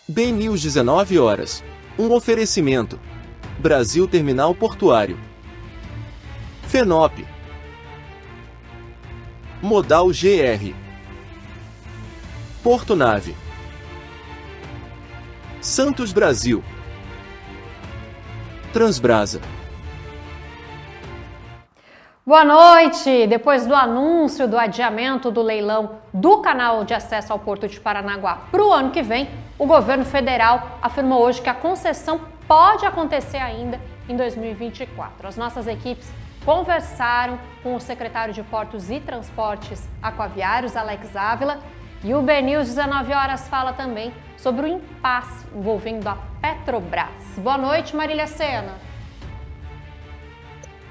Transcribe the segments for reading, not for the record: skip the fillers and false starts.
BNews 19 horas. Um oferecimento. Brasil Terminal Portuário. FENOP. Modal GR. Porto Nave. Santos Brasil. Transbrasa. Boa noite! Depois do anúncio do adiamento do leilão do canal de acesso ao Porto de Paranaguá para o ano que vem, o governo federal afirmou hoje que a concessão pode acontecer ainda em 2024. As nossas equipes conversaram com o secretário de Portos e Transportes Aquaviários, Alex Ávila, e o BNews 19 horas fala também sobre o impasse envolvendo a Petrobras. Boa noite, Marília Sena.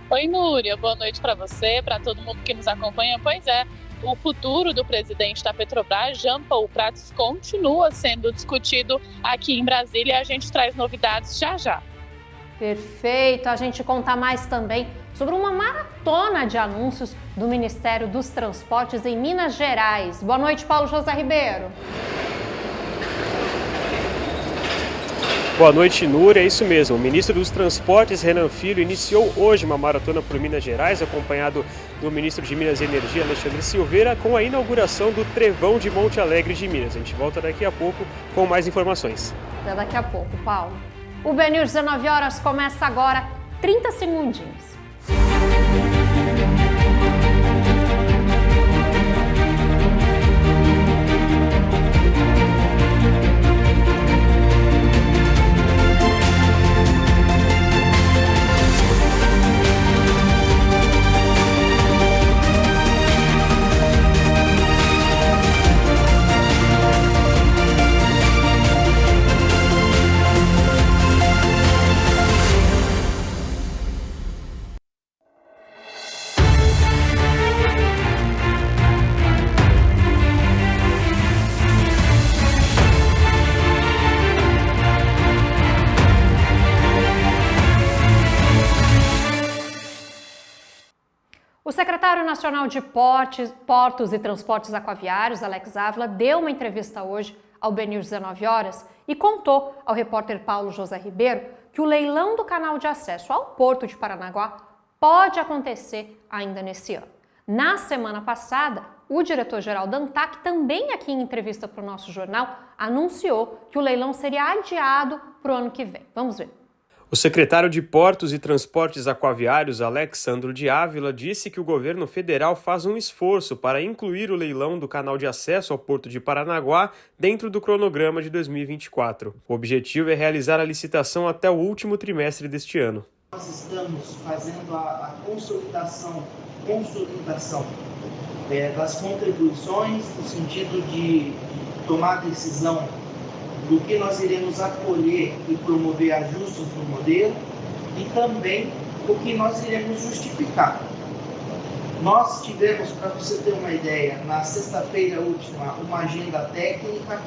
Oi, Núria, boa noite para você, para todo mundo que nos acompanha. Pois é, o futuro do presidente da Petrobras, Jean Paul Prats, continua sendo discutido aqui em Brasília e a gente traz novidades já já. Perfeito, a gente conta mais também sobre uma maratona de anúncios do Ministério dos Transportes em Minas Gerais. Boa noite, Paulo José Ribeiro. Boa noite, Núria. É isso mesmo. O ministro dos Transportes, Renan Filho, iniciou hoje uma maratona por Minas Gerais, acompanhado do ministro de Minas e Energia, Alexandre Silveira, com a inauguração do Trevão de Monte Alegre de Minas. A gente volta daqui a pouco com mais informações. Até daqui a pouco, Paulo. O BNews 19 horas começa agora, 30 segundinhos. O secretário nacional de Portos e Transportes Aquaviários, Alex Ávila, deu uma entrevista hoje ao BNews 19 horas e contou ao repórter Paulo José Ribeiro que o leilão do canal de acesso ao Porto de Paranaguá pode acontecer ainda nesse ano. Na semana passada, o diretor-geral da ANTAQ, também aqui em entrevista para o nosso jornal, anunciou que o leilão seria adiado para o ano que vem. Vamos ver. O secretário de Portos e Transportes Aquaviários, Alexandro de Ávila, disse que o governo federal faz um esforço para incluir o leilão do canal de acesso ao Porto de Paranaguá dentro do cronograma de 2024. O objetivo é realizar a licitação até o último trimestre deste ano. Nós estamos fazendo a consolidação das contribuições no sentido de tomar a decisão do que nós iremos acolher e promover ajustes no modelo e também o que nós iremos justificar. Nós tivemos, para você ter uma ideia, na sexta-feira última, uma agenda técnica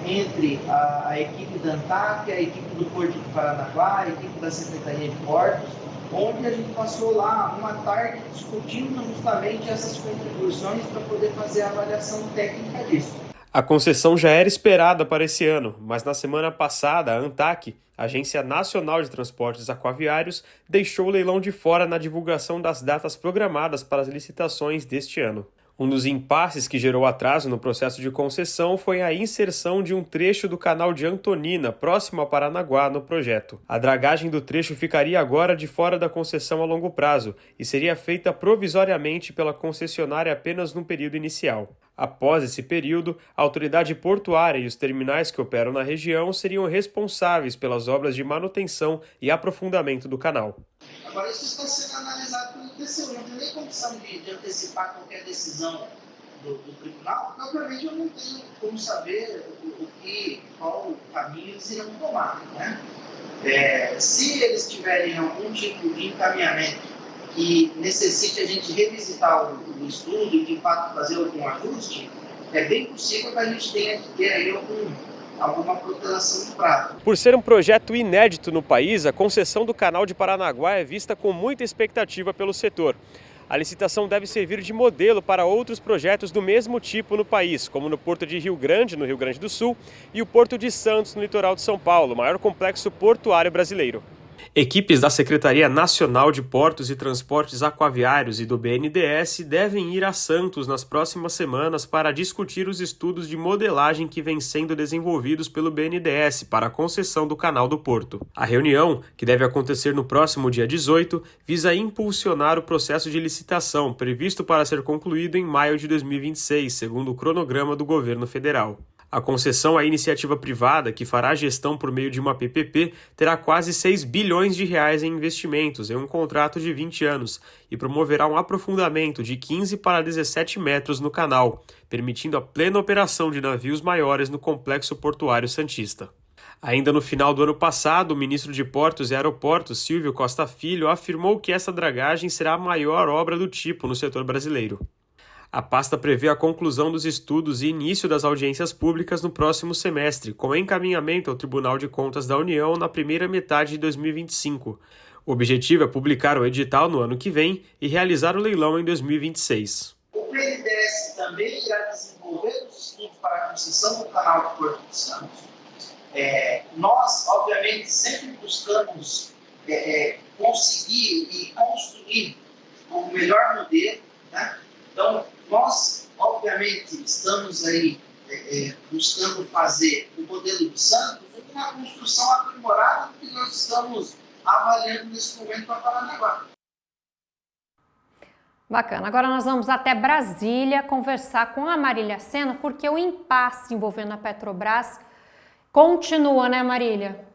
entre a equipe da ANTAQ, a equipe do Porto de Paranaguá, a equipe da Secretaria de Portos, onde a gente passou lá uma tarde discutindo justamente essas contribuições para poder fazer a avaliação técnica disso. A concessão já era esperada para esse ano, mas na semana passada a ANTAQ, Agência Nacional de Transportes Aquaviários, deixou o leilão de fora na divulgação das datas programadas para as licitações deste ano. Um dos impasses que gerou atraso no processo de concessão foi a inserção de um trecho do canal de Antonina, próximo a Paranaguá, no projeto. A dragagem do trecho ficaria agora de fora da concessão a longo prazo e seria feita provisoriamente pela concessionária apenas no período inicial. Após esse período, a autoridade portuária e os terminais que operam na região seriam responsáveis pelas obras de manutenção e aprofundamento do canal. Agora, isso está sendo analisado pelo TCU, não tem nem condição de antecipar qualquer decisão do tribunal, porque, obviamente, eu não tenho como saber qual caminho eles irão tomar, né? Se eles tiverem algum tipo de encaminhamento que necessite a gente revisitar o estudo e, de fato, fazer algum ajuste, é bem possível que a gente tenha que ter aí alguma protelação de prazo. Por ser um projeto inédito no país, a concessão do canal de Paranaguá é vista com muita expectativa pelo setor. A licitação deve servir de modelo para outros projetos do mesmo tipo no país, como no Porto de Rio Grande, no Rio Grande do Sul, e o Porto de Santos, no litoral de São Paulo, o maior complexo portuário brasileiro. Equipes da Secretaria Nacional de Portos e Transportes Aquaviários e do BNDES devem ir a Santos nas próximas semanas para discutir os estudos de modelagem que vêm sendo desenvolvidos pelo BNDES para a concessão do Canal do Porto. A reunião, que deve acontecer no próximo dia 18, visa impulsionar o processo de licitação, previsto para ser concluído em maio de 2026, segundo o cronograma do governo federal. A concessão à iniciativa privada, que fará a gestão por meio de uma PPP, terá quase 6 bilhões de reais em investimentos em um contrato de 20 anos e promoverá um aprofundamento de 15 para 17 metros no canal, permitindo a plena operação de navios maiores no complexo portuário santista. Ainda no final do ano passado, o ministro de Portos e Aeroportos, Silvio Costa Filho, afirmou que essa dragagem será a maior obra do tipo no setor brasileiro. A pasta prevê a conclusão dos estudos e início das audiências públicas no próximo semestre, com encaminhamento ao Tribunal de Contas da União na primeira metade de 2025. O objetivo é publicar o edital no ano que vem e realizar o leilão em 2026. O BNDES também irá desenvolver os estudos para a concessão do canal do Porto de Santos. Nós, obviamente, sempre buscamos conseguir e construir o melhor modelo, né? Então, nós, obviamente, estamos aí buscando fazer o modelo de Santos uma construção aprimorada que nós estamos avaliando nesse momento para Paranaguá. Bacana. Agora nós vamos até Brasília conversar com a Marília Sena, porque o impasse envolvendo a Petrobras continua, né, Marília?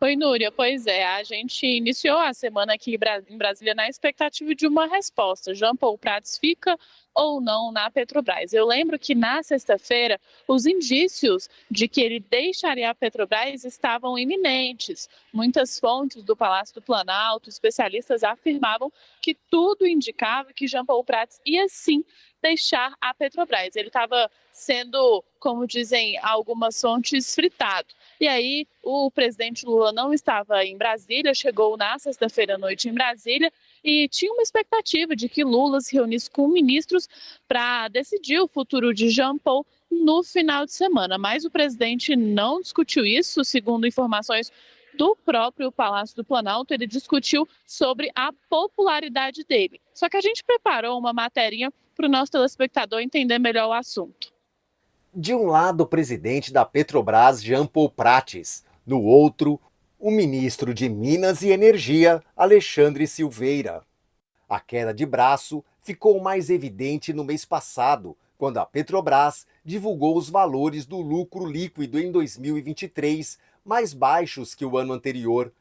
Oi, Núria. Pois é, a gente iniciou a semana aqui em Brasília na expectativa de uma resposta. Jean Paul Prats fica ou não na Petrobras? Eu lembro que na sexta-feira os indícios de que ele deixaria a Petrobras estavam iminentes. Muitas fontes do Palácio do Planalto, especialistas afirmavam que tudo indicava que Jean Paul Prats ia sim deixar a Petrobras. Ele estava sendo, como dizem algumas fontes, fritado. E aí o presidente Lula não estava em Brasília, chegou na sexta-feira à noite em Brasília e tinha uma expectativa de que Lula se reunisse com ministros para decidir o futuro de Jean Paul no final de semana. Mas o presidente não discutiu isso, segundo informações do próprio Palácio do Planalto, ele discutiu sobre a popularidade dele. Só que a gente preparou uma materinha para o nosso telespectador entender melhor o assunto. De um lado, o presidente da Petrobras, Jean Paul Prats. No outro, o ministro de Minas e Energia, Alexandre Silveira. A queda de braço ficou mais evidente no mês passado, quando a Petrobras divulgou os valores do lucro líquido em 2023, mais baixos que o ano anterior.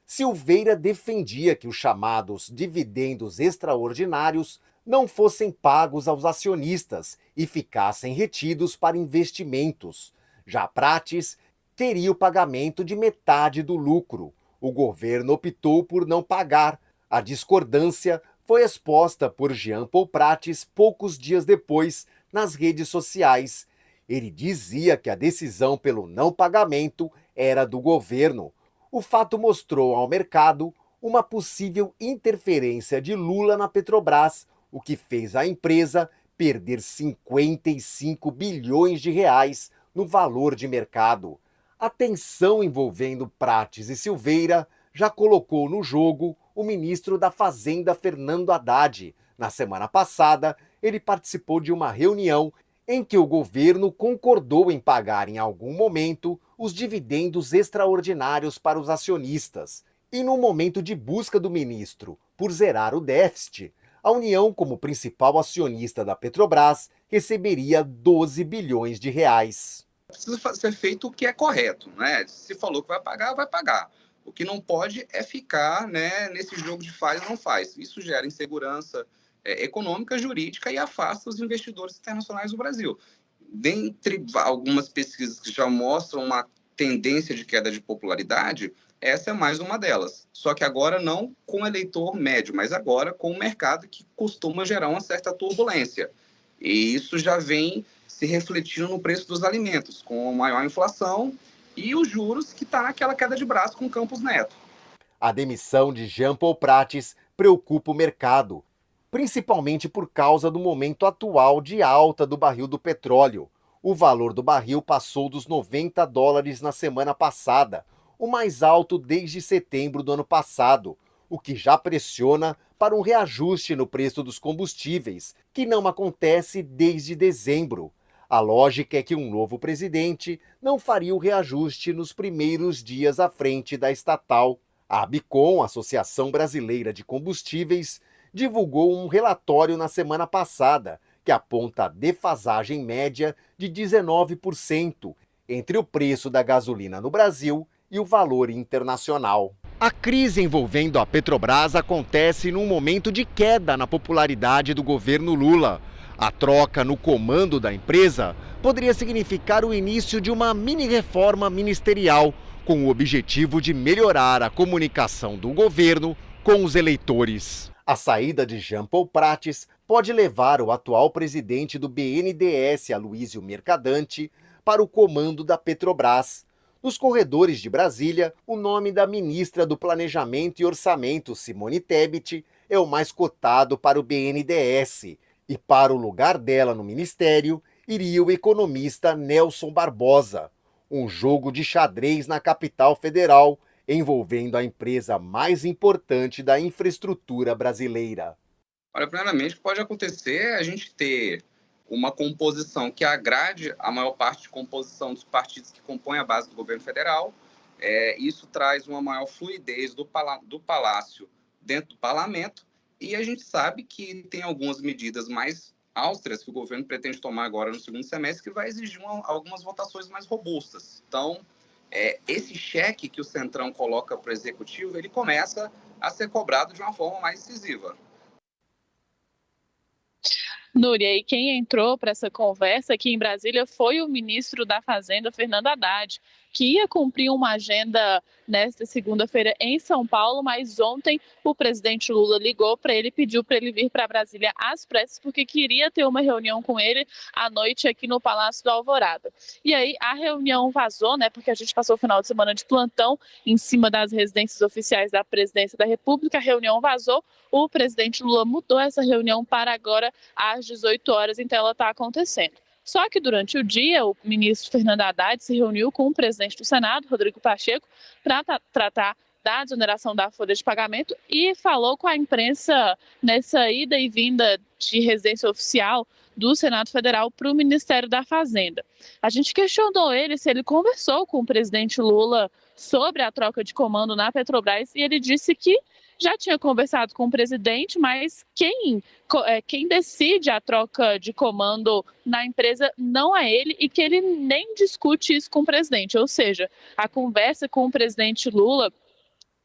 Silveira defendia que os chamados dividendos extraordinários não fossem pagos aos acionistas e ficassem retidos para investimentos. Já Prats teria o pagamento de metade do lucro. O governo optou por não pagar. A discordância foi exposta por Jean Paul Prats poucos dias depois nas redes sociais. Ele dizia que a decisão pelo não pagamento era do governo. O fato mostrou ao mercado uma possível interferência de Lula na Petrobras, o que fez a empresa perder 55 bilhões de reais no valor de mercado. A tensão envolvendo Prats e Silveira já colocou no jogo o ministro da Fazenda, Fernando Haddad. Na semana passada, ele participou de uma reunião em que o governo concordou em pagar em algum momento os dividendos extraordinários para os acionistas. E no momento de busca do ministro por zerar o déficit, a União, como principal acionista da Petrobras, receberia 12 bilhões de reais. Precisa ser feito o que é correto, né? Se falou que vai pagar, vai pagar. O que não pode é ficar, né, nesse jogo de faz ou não faz. Isso gera insegurança econômica, jurídica e afasta os investidores internacionais do Brasil. Dentre algumas pesquisas que já mostram uma tendência de queda de popularidade, essa é mais uma delas. Só que agora não com o eleitor médio, mas agora com o mercado que costuma gerar uma certa turbulência. E isso já vem se refletindo no preço dos alimentos, com maior inflação e os juros que está naquela queda de braço com Campos Neto. A demissão de Jean Paul Prats preocupa o mercado, principalmente por causa do momento atual de alta do barril do petróleo. O valor do barril passou dos $90 na semana passada, o mais alto desde setembro do ano passado, o que já pressiona para um reajuste no preço dos combustíveis, que não acontece desde dezembro. A lógica é que um novo presidente não faria o reajuste nos primeiros dias à frente da estatal. A Abicom, Associação Brasileira de Combustíveis, divulgou um relatório na semana passada que aponta a defasagem média de 19% entre o preço da gasolina no Brasil e o valor internacional. A crise envolvendo a Petrobras acontece num momento de queda na popularidade do governo Lula. A troca no comando da empresa poderia significar o início de uma mini-reforma ministerial, com o objetivo de melhorar a comunicação do governo com os eleitores. A saída de Jean Paul Prates pode levar o atual presidente do BNDES, Aloysio Mercadante, para o comando da Petrobras. Nos corredores de Brasília, o nome da ministra do Planejamento e Orçamento, Simone Tebet, é o mais cotado para o BNDES. E para o lugar dela no ministério, iria o economista Nelson Barbosa. Um jogo de xadrez na capital federal, envolvendo a empresa mais importante da infraestrutura brasileira. Olha, primeiramente, pode acontecer a gente ter uma composição que agrade a maior parte de composição dos partidos que compõem a base do governo federal. Isso traz uma maior fluidez do palácio dentro do parlamento, e a gente sabe que tem algumas medidas mais austeras que o governo pretende tomar agora no segundo semestre, que vai exigir algumas votações mais robustas. Então, esse cheque que o Centrão coloca para o Executivo, ele começa a ser cobrado de uma forma mais decisiva. Núria, e quem entrou para essa conversa aqui em Brasília foi o ministro da Fazenda, Fernando Haddad, que ia cumprir uma agenda nesta segunda-feira em São Paulo, mas ontem o presidente Lula ligou para ele e pediu para ele vir para Brasília às pressas, porque queria ter uma reunião com ele à noite aqui no Palácio do Alvorada. E aí a reunião vazou, né, porque a gente passou o final de semana de plantão em cima das residências oficiais da Presidência da República, a reunião vazou, o presidente Lula mudou essa reunião para agora às 18 horas, então ela está acontecendo. Só que durante o dia, o ministro Fernando Haddad se reuniu com o presidente do Senado, Rodrigo Pacheco, para tratar da desoneração da folha de pagamento e falou com a imprensa nessa ida e vinda de residência oficial do Senado Federal para o Ministério da Fazenda. A gente questionou ele se ele conversou com o presidente Lula sobre a troca de comando na Petrobras e ele disse que já tinha conversado com o presidente, mas quem decide a troca de comando na empresa não é ele e que ele nem discute isso com o presidente. Ou seja, a conversa com o presidente Lula,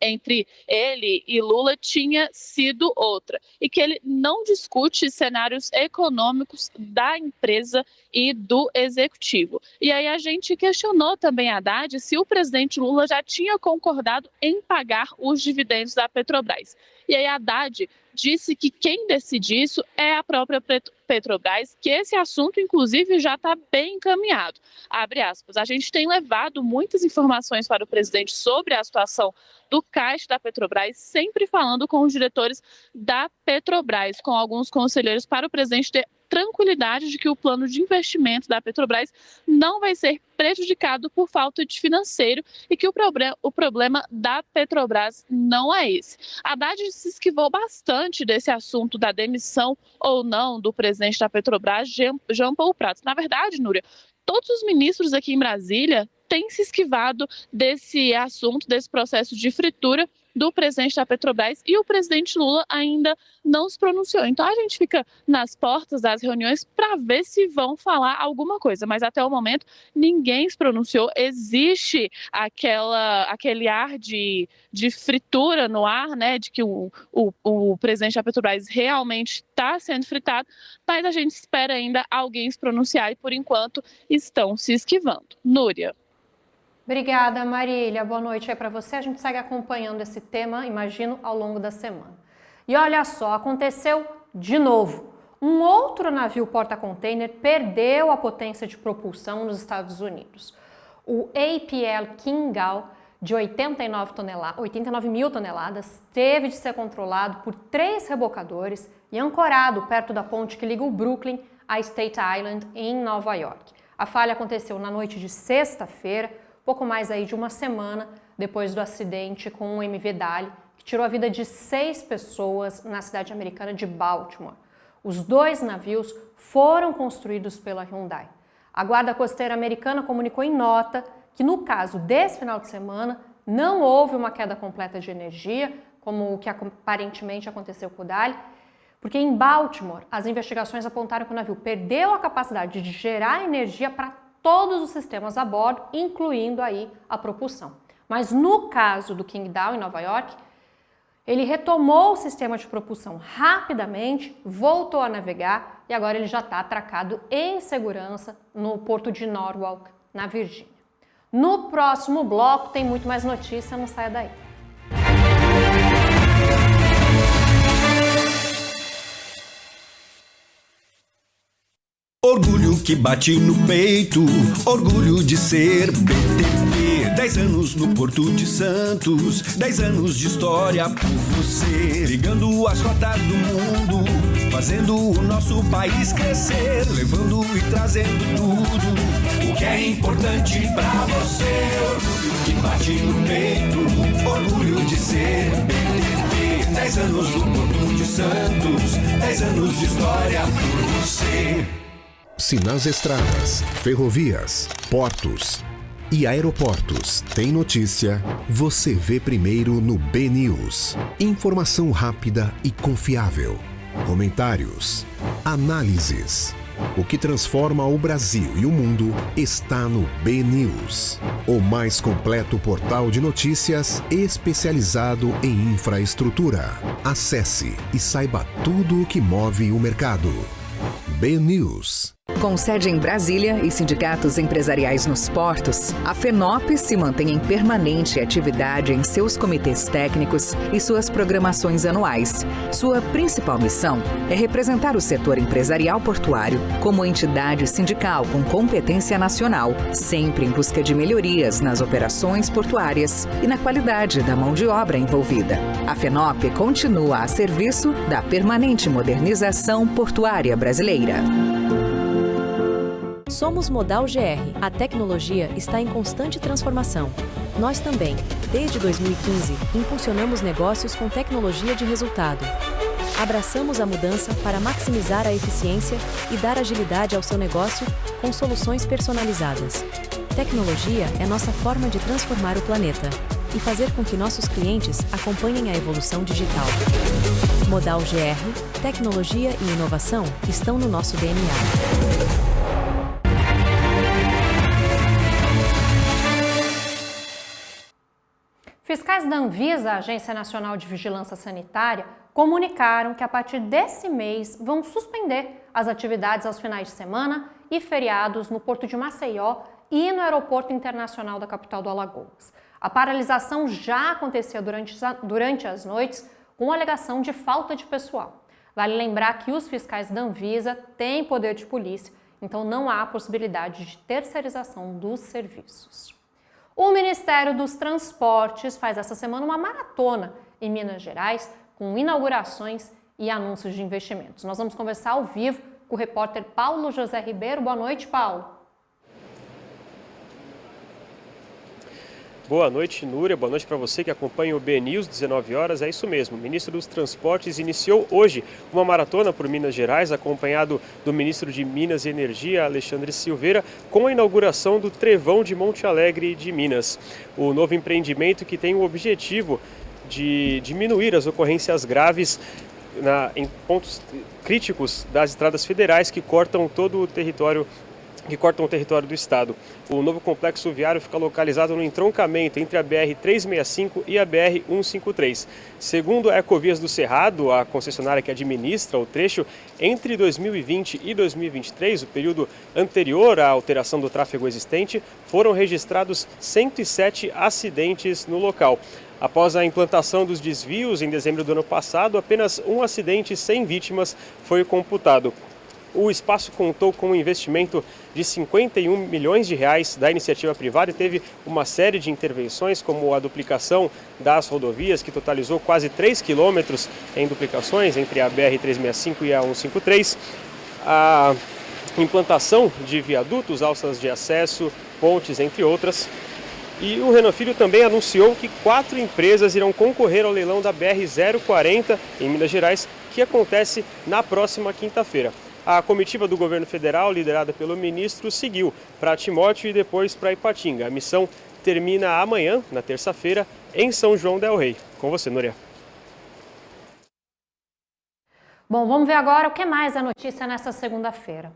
entre ele e Lula, tinha sido outra. E que ele não discute cenários econômicos da empresa e do executivo. E aí a gente questionou também a Haddad se o presidente Lula já tinha concordado em pagar os dividendos da Petrobras. E aí a Haddad disse que quem decide isso é a própria Petrobras, que esse assunto, inclusive, já está bem encaminhado. Abre aspas. A gente tem levado muitas informações para o presidente sobre a situação do caixa da Petrobras, sempre falando com os diretores da Petrobras, com alguns conselheiros, para o presidente ter tranquilidade de que o plano de investimento da Petrobras não vai ser prejudicado por falta de financeiro e que o problema da Petrobras não é esse. Haddad se esquivou bastante desse assunto da demissão ou não do presidente da Petrobras, Jean Paul Prates. Na verdade, Núria, todos os ministros aqui em Brasília têm se esquivado desse assunto, desse processo de fritura do presidente da Petrobras, e o presidente Lula ainda não se pronunciou. Então a gente fica nas portas das reuniões para ver se vão falar alguma coisa, mas até o momento ninguém se pronunciou. Existe aquele ar de fritura no ar, né, de que o presidente da Petrobras realmente está sendo fritado, mas a gente espera ainda alguém se pronunciar e por enquanto estão se esquivando. Núria. Obrigada, Marília. Boa noite aí para você. A gente segue acompanhando esse tema, imagino, ao longo da semana. E olha só, aconteceu de novo. Um outro navio porta-container perdeu a potência de propulsão nos Estados Unidos. O APL Kingal de 89 mil toneladas teve de ser controlado por 3 rebocadores e ancorado perto da ponte que liga o Brooklyn a State Island, em Nova York. A falha aconteceu na noite de sexta-feira, pouco mais aí de uma semana depois do acidente com o MV Dali, que tirou a vida de 6 pessoas na cidade americana de Baltimore. Os 2 navios foram construídos pela Hyundai. A Guarda Costeira americana comunicou em nota que no caso desse final de semana não houve uma queda completa de energia, como o que aparentemente aconteceu com o Dali, porque em Baltimore as investigações apontaram que o navio perdeu a capacidade de gerar energia para todos os sistemas a bordo, incluindo aí a propulsão. Mas no caso do Qingdao, em Nova York, ele retomou o sistema de propulsão rapidamente, voltou a navegar e agora ele já está atracado em segurança no porto de Norwalk, na Virgínia. No próximo bloco tem muito mais notícia, não saia daí. Orgulho que bate no peito, orgulho de ser BTP. 10 anos no Porto de Santos, 10 anos de história por você. Ligando as rotas do mundo, fazendo o nosso país crescer, levando e trazendo tudo o que é importante pra você. Orgulho que bate no peito, orgulho de ser BTP. 10 anos no Porto de Santos, 10 anos de história por você. Se nas estradas, ferrovias, portos e aeroportos tem notícia, você vê primeiro no BNews. Informação rápida e confiável. Comentários, análises. O que transforma o Brasil e o mundo está no BNews, o mais completo portal de notícias especializado em infraestrutura. Acesse e saiba tudo o que move o mercado. BNews. Com sede em Brasília e sindicatos empresariais nos portos, a FENOP se mantém em permanente atividade em seus comitês técnicos e suas programações anuais. Sua principal missão é representar o setor empresarial portuário como entidade sindical com competência nacional, sempre em busca de melhorias nas operações portuárias e na qualidade da mão de obra envolvida. A FENOP continua a serviço da permanente modernização portuária brasileira. Somos Modal GR. A tecnologia está em constante transformação. Nós também, desde 2015, impulsionamos negócios com tecnologia de resultado. Abraçamos a mudança para maximizar a eficiência e dar agilidade ao seu negócio com soluções personalizadas. Tecnologia é nossa forma de transformar o planeta e fazer com que nossos clientes acompanhem a evolução digital. Modal GR, tecnologia e inovação estão no nosso DNA. Fiscais da Anvisa, Agência Nacional de Vigilância Sanitária, comunicaram que a partir desse mês vão suspender as atividades aos finais de semana e feriados no Porto de Maceió e no Aeroporto Internacional da capital do Alagoas. A paralisação já acontecia durante as noites com alegação de falta de pessoal. Vale lembrar que os fiscais da Anvisa têm poder de polícia, então não há possibilidade de terceirização dos serviços. O Ministério dos Transportes faz essa semana uma maratona em Minas Gerais com inaugurações e anúncios de investimentos. Nós vamos conversar ao vivo com o repórter Paulo José Ribeiro. Boa noite, Paulo. Boa noite, Núria. Boa noite para você que acompanha o BNews, 19 horas. É isso mesmo. O ministro dos Transportes iniciou hoje uma maratona por Minas Gerais, acompanhado do ministro de Minas e Energia, Alexandre Silveira, com a inauguração do Trevão de Monte Alegre de Minas. O novo empreendimento que tem o objetivo de diminuir as ocorrências graves em pontos críticos das estradas federais que cortam todo o território do estado. O novo complexo viário fica localizado no entroncamento entre a BR-365 e a BR-153. Segundo a Ecovias do Cerrado, a concessionária que administra o trecho, entre 2020 e 2023, o período anterior à alteração do tráfego existente, foram registrados 107 acidentes no local. Após a implantação dos desvios em dezembro do ano passado, apenas um acidente sem vítimas foi computado. O espaço contou com um investimento de 51 milhões de reais da iniciativa privada e teve uma série de intervenções, como a duplicação das rodovias, que totalizou quase 3 quilômetros em duplicações entre a BR-365 e a 153, a implantação de viadutos, alças de acesso, pontes, entre outras. E o Renan Filho também anunciou que 4 empresas irão concorrer ao leilão da BR-040 em Minas Gerais, que acontece na próxima quinta-feira. A comitiva do governo federal, liderada pelo ministro, seguiu para Timóteo e depois para Ipatinga. A missão termina amanhã, na terça-feira, em São João del Rei. Com você, Núria. Bom, vamos ver agora o que mais é notícia nessa segunda-feira.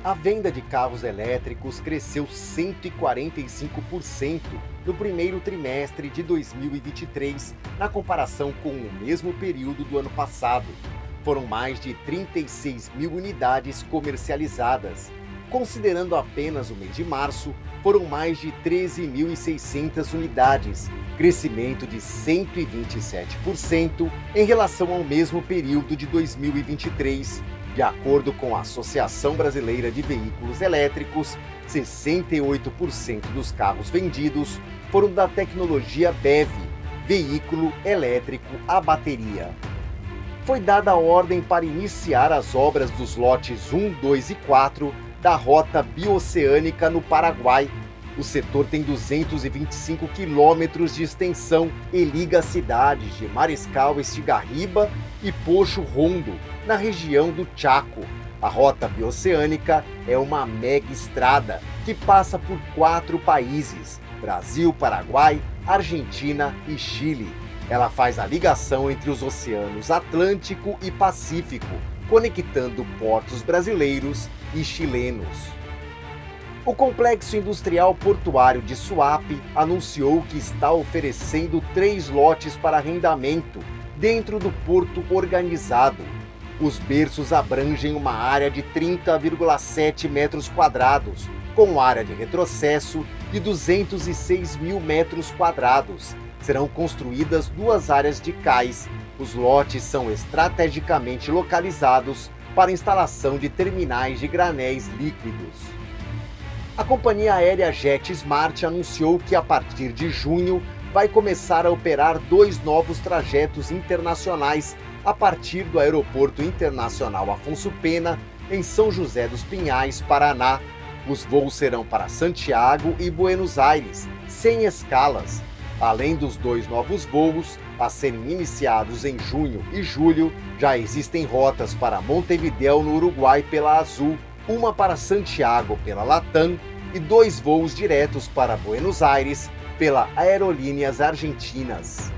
A venda de carros elétricos cresceu 145% no primeiro trimestre de 2023, na comparação com o mesmo período do ano passado. Foram mais de 36 mil unidades comercializadas. Considerando apenas o mês de março, foram mais de 13.600 unidades, crescimento de 127% em relação ao mesmo período de 2023. De acordo com a Associação Brasileira de Veículos Elétricos, 68% dos carros vendidos foram da tecnologia BEV, veículo elétrico a bateria. Foi dada a ordem para iniciar as obras dos lotes 1, 2 e 4 da Rota Bioceânica no Paraguai. O setor tem 225 quilômetros de extensão e liga as cidades de Mariscal Estigarriba e Pocho Rondo, na região do Chaco. A Rota Bioceânica é uma mega estrada que passa por 4 países: Brasil, Paraguai, Argentina e Chile. Ela faz a ligação entre os oceanos Atlântico e Pacífico, conectando portos brasileiros e chilenos. O Complexo Industrial Portuário de Suape anunciou que está oferecendo 3 lotes para arrendamento dentro do porto organizado. Os berços abrangem uma área de 30,7 metros quadrados, com área de retrocesso de 206 mil metros quadrados. Serão construídas 2 áreas de cais. Os lotes são estrategicamente localizados para instalação de terminais de granéis líquidos. A companhia aérea JetSmart anunciou que a partir de junho vai começar a operar 2 novos trajetos internacionais a partir do Aeroporto Internacional Afonso Pena, em São José dos Pinhais, Paraná. Os voos serão para Santiago e Buenos Aires, sem escalas. Além dos 2 novos voos, a serem iniciados em junho e julho, já existem rotas para Montevidéu, no Uruguai, pela Azul, uma para Santiago pela Latam e 2 voos diretos para Buenos Aires pela Aerolíneas Argentinas.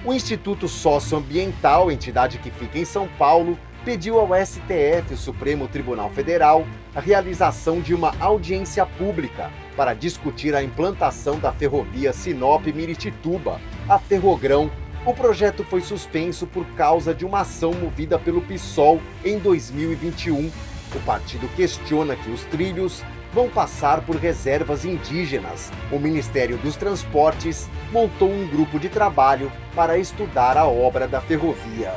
O Instituto Socioambiental, entidade que fica em São Paulo, pediu ao STF, o Supremo Tribunal Federal, a realização de uma audiência pública para discutir a implantação da ferrovia Sinop-Miritituba, a Ferrogrão. O projeto foi suspenso por causa de uma ação movida pelo PSOL em 2021. O partido questiona que os trilhos vão passar por reservas indígenas. O Ministério dos Transportes montou um grupo de trabalho para estudar a obra da ferrovia.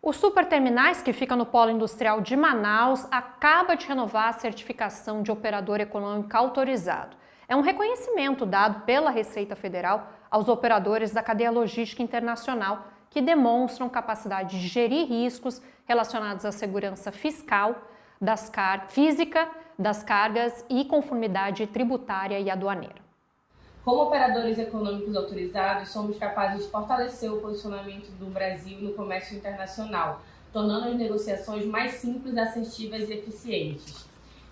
O Superterminais, que fica no Polo Industrial de Manaus, acaba de renovar a certificação de operador econômico autorizado. É um reconhecimento dado pela Receita Federal aos operadores da cadeia logística internacional que demonstram capacidade de gerir riscos relacionados à segurança fiscal, física das cargas e conformidade tributária e aduaneira. Como operadores econômicos autorizados, somos capazes de fortalecer o posicionamento do Brasil no comércio internacional, tornando as negociações mais simples, assertivas e eficientes.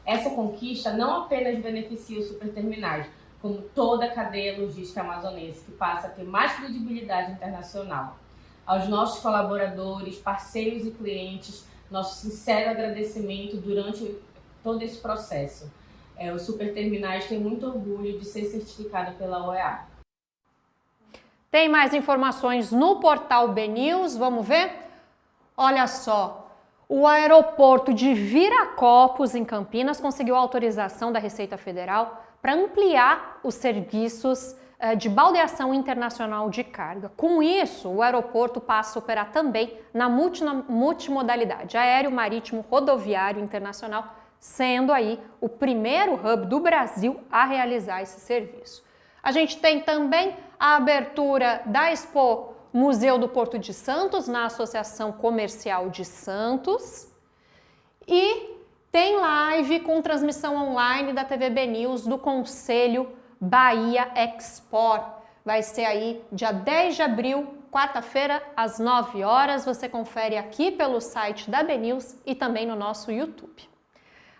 Essa conquista não apenas beneficia os superterminais, como toda a cadeia logística amazonense, que passa a ter mais credibilidade internacional. Aos nossos colaboradores, parceiros e clientes, nosso sincero agradecimento durante todo esse processo. Os Superterminais têm muito orgulho de ser certificado pela OEA. Tem mais informações no portal BNews, vamos ver? Olha só, o aeroporto de Viracopos, em Campinas, conseguiu autorização da Receita Federal para ampliar os serviços de baldeação internacional de carga. Com isso, o aeroporto passa a operar também na multimodalidade aéreo, marítimo, rodoviário internacional, sendo aí o primeiro hub do Brasil a realizar esse serviço. A gente tem também a abertura da Expo Museu do Porto de Santos, na Associação Comercial de Santos, e tem live com transmissão online da TV BNews do Conselho Bahia Export. Vai ser aí dia 10 de abril, quarta-feira, às 9 horas. Você confere aqui pelo site da BNews e também no nosso YouTube.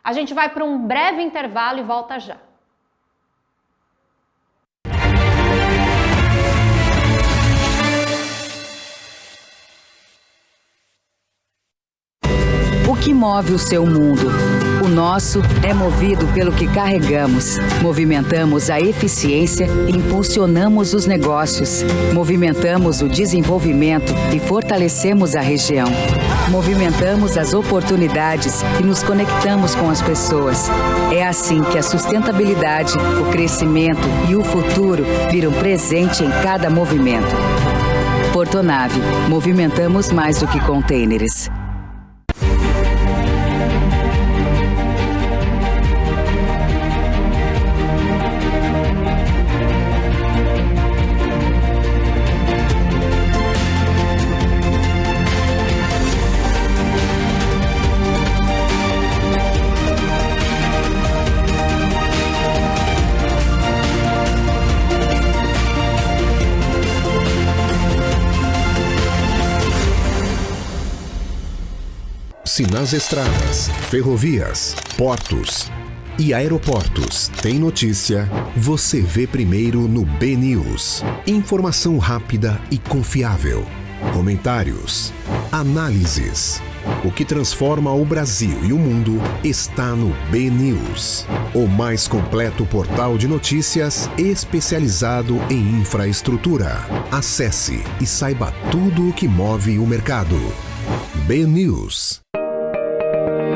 A gente vai para um breve intervalo e volta já. O que move o seu mundo? O nosso é movido pelo que carregamos. Movimentamos a eficiência e impulsionamos os negócios. Movimentamos o desenvolvimento e fortalecemos a região. Movimentamos as oportunidades e nos conectamos com as pessoas. É assim que a sustentabilidade, o crescimento e o futuro viram presente em cada movimento. Portonave, movimentamos mais do que contêineres. Se nas estradas, ferrovias, portos e aeroportos tem notícia, você vê primeiro no BNews. Informação rápida e confiável. Comentários, análises. O que transforma o Brasil e o mundo está no BNews, o mais completo portal de notícias especializado em infraestrutura. Acesse e saiba tudo o que move o mercado. BNews.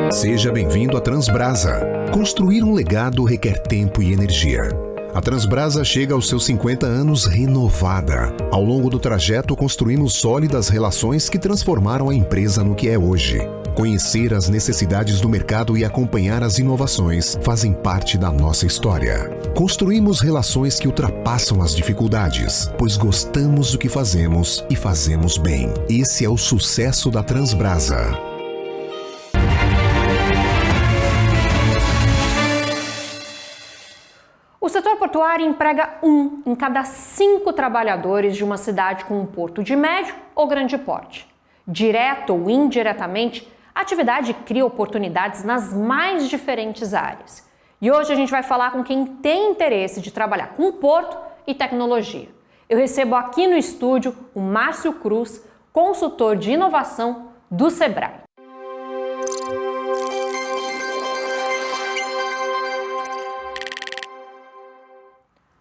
Seja bem-vindo à Transbrasa. Construir um legado requer tempo e energia. A Transbrasa chega aos seus 50 anos renovada. Ao longo do trajeto, construímos sólidas relações que transformaram a empresa no que é hoje. Conhecer as necessidades do mercado e acompanhar as inovações fazem parte da nossa história. Construímos relações que ultrapassam as dificuldades, pois gostamos do que fazemos e fazemos bem. Esse é o sucesso da Transbrasa. O setor portuário emprega 1 em cada 5 trabalhadores de uma cidade com um porto de médio ou grande porte. Direto ou indiretamente, a atividade cria oportunidades nas mais diferentes áreas. E hoje a gente vai falar com quem tem interesse de trabalhar com porto e tecnologia. Eu recebo aqui no estúdio o Márcio Cruz, consultor de inovação do Sebrae.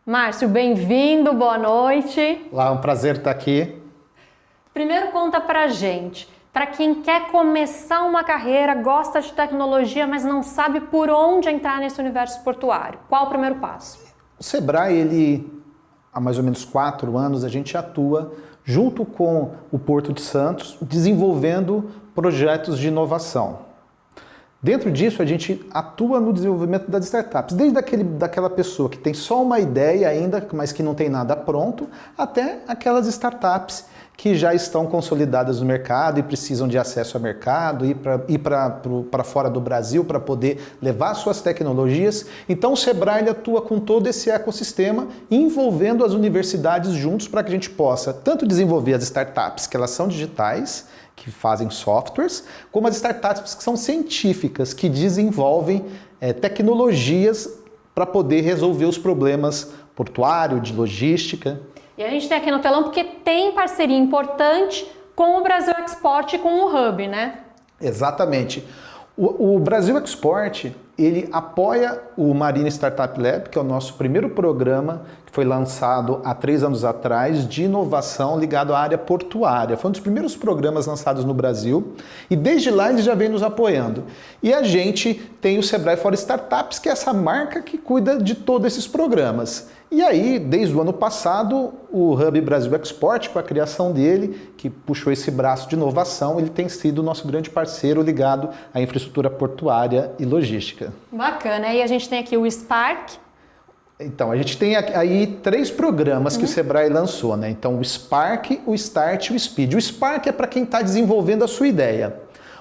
Márcio, bem-vindo, boa noite. Olá, é um prazer estar aqui. Primeiro conta pra gente, para quem quer começar uma carreira, gosta de tecnologia, mas não sabe por onde entrar nesse universo portuário. Qual o primeiro passo? O Sebrae, há mais ou menos 4 anos, a gente atua junto com o Porto de Santos, desenvolvendo projetos de inovação. Dentro disso, a gente atua no desenvolvimento das startups, desde daquela pessoa que tem só uma ideia ainda, mas que não tem nada pronto, até aquelas startups que já estão consolidadas no mercado e precisam de acesso ao mercado, ir para fora do Brasil para poder levar suas tecnologias. Então o Sebrae atua com todo esse ecossistema, envolvendo as universidades juntos para que a gente possa tanto desenvolver as startups, que elas são digitais, que fazem softwares, como as startups que são científicas, que desenvolvem tecnologias para poder resolver os problemas portuários, de logística. E a gente tem aqui no telão porque tem parceria importante com o Brasil Export e com o Hub, né? Exatamente. O Brasil Export ele apoia o Marine Startup Lab, que é o nosso primeiro programa, que foi lançado há 3 anos atrás, de inovação ligado à área portuária. Foi um dos primeiros programas lançados no Brasil e desde lá ele já vem nos apoiando. E a gente tem o Sebrae For Startups, que é essa marca que cuida de todos esses programas. E aí, desde o ano passado, o Hub Brasil Export, com a criação dele, que puxou esse braço de inovação, ele tem sido o nosso grande parceiro ligado à infraestrutura portuária e logística. Bacana. E a gente tem aqui o Spark. Então, a gente tem aí 3 programas que o Sebrae lançou, né? Então, o Spark, o Start e o Speed. O Spark é para quem está desenvolvendo a sua ideia.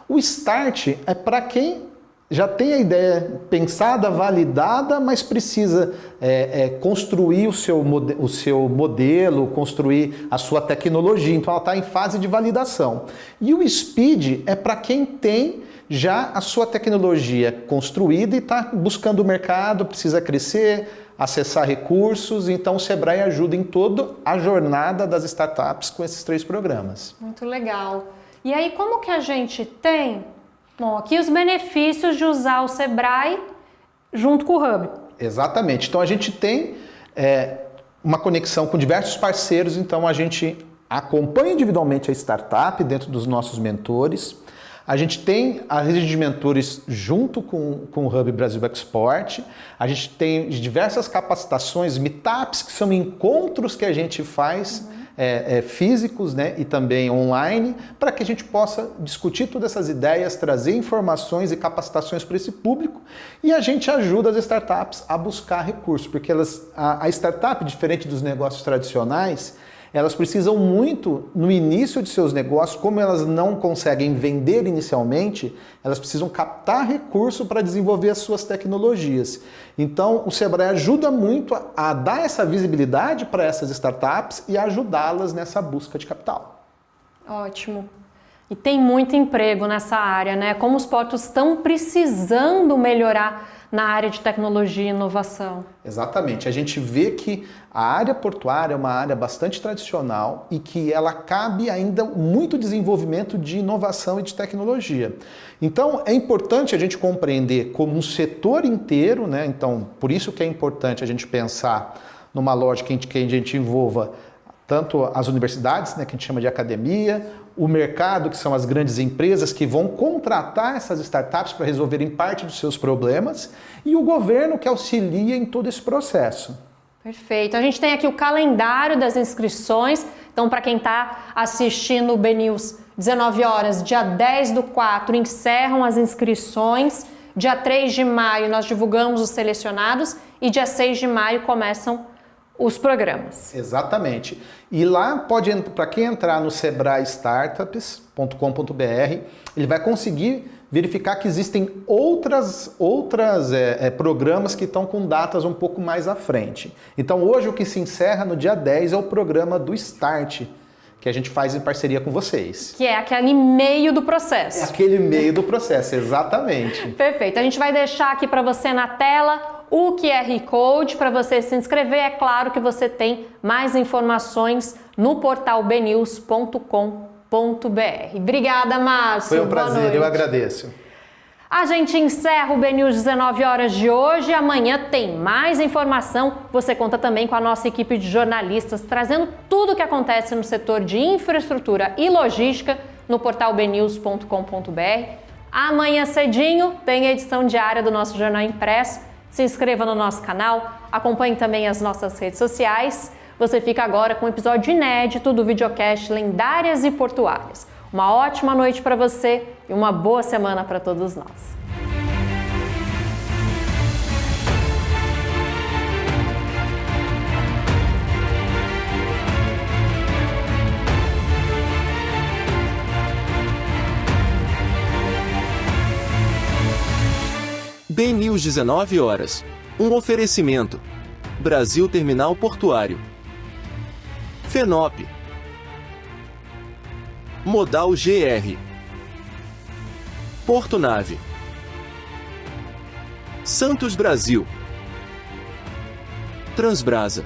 O Start é para quem já tem a ideia pensada, validada, mas precisa construir o seu modelo, construir a sua tecnologia. Então ela está em fase de validação. E o Speed é para quem tem já a sua tecnologia construída e está buscando o mercado, precisa crescer, acessar recursos. Então o Sebrae ajuda em toda a jornada das startups com esses 3 programas. Muito legal. E aí como que a gente tem... Bom, aqui os benefícios de usar o Sebrae junto com o Hub. Exatamente. Então a gente tem uma conexão com diversos parceiros, então a gente acompanha individualmente a startup dentro dos nossos mentores. A gente tem a rede de mentores junto com o Hub Brasil Export. A gente tem diversas capacitações, meetups, que são encontros que a gente faz físicos, né, e também online, para que a gente possa discutir todas essas ideias, trazer informações e capacitações para esse público, e a gente ajuda as startups a buscar recursos, porque a startup, diferente dos negócios tradicionais, elas precisam muito, no início de seus negócios, como elas não conseguem vender inicialmente, elas precisam captar recurso para desenvolver as suas tecnologias. Então, o Sebrae ajuda muito a dar essa visibilidade para essas startups e ajudá-las nessa busca de capital. Ótimo. E tem muito emprego nessa área, né? Como os portos estão precisando melhorar na área de tecnologia e inovação. Exatamente. A gente vê que a área portuária é uma área bastante tradicional e que ela cabe ainda muito desenvolvimento de inovação e de tecnologia. Então, é importante a gente compreender como um setor inteiro, né? Então, por isso que é importante a gente pensar numa lógica em que a gente envolva tanto as universidades, né, que a gente chama de academia, o mercado, que são as grandes empresas que vão contratar essas startups para resolverem parte dos seus problemas, e o governo que auxilia em todo esse processo. Perfeito. A gente tem aqui o calendário das inscrições. Então, para quem está assistindo o BNews, 19 horas, dia 10/4, encerram as inscrições. Dia 3 de maio nós divulgamos os selecionados e dia 6 de maio começam os programas. Exatamente. E lá, para quem entrar no sebraestartups.com.br, ele vai conseguir verificar que existem outros programas que estão com datas um pouco mais à frente. Então hoje o que se encerra no dia 10 é o programa do Start, que a gente faz em parceria com vocês. Que é aquele meio do processo. É aquele meio do processo, exatamente. Perfeito. A gente vai deixar aqui para você na tela o QR Code para você se inscrever. É claro que você tem mais informações no portal bnews.com.br. Obrigada, Márcio. Foi um prazer, eu agradeço. A gente encerra o BNews 19 horas de hoje. Amanhã tem mais informação. Você conta também com a nossa equipe de jornalistas, trazendo tudo o que acontece no setor de infraestrutura e logística no portal bnews.com.br. Amanhã cedinho tem a edição diária do nosso jornal impresso. Se inscreva no nosso canal, acompanhe também as nossas redes sociais. Você fica agora com um episódio inédito do videocast Lendárias e Portuárias. Uma ótima noite para você e uma boa semana para todos nós. BNews 19 horas. Um oferecimento. Brasil Terminal Portuário. FENOP. Modal GR. Porto Nave. Santos Brasil. Transbrasa.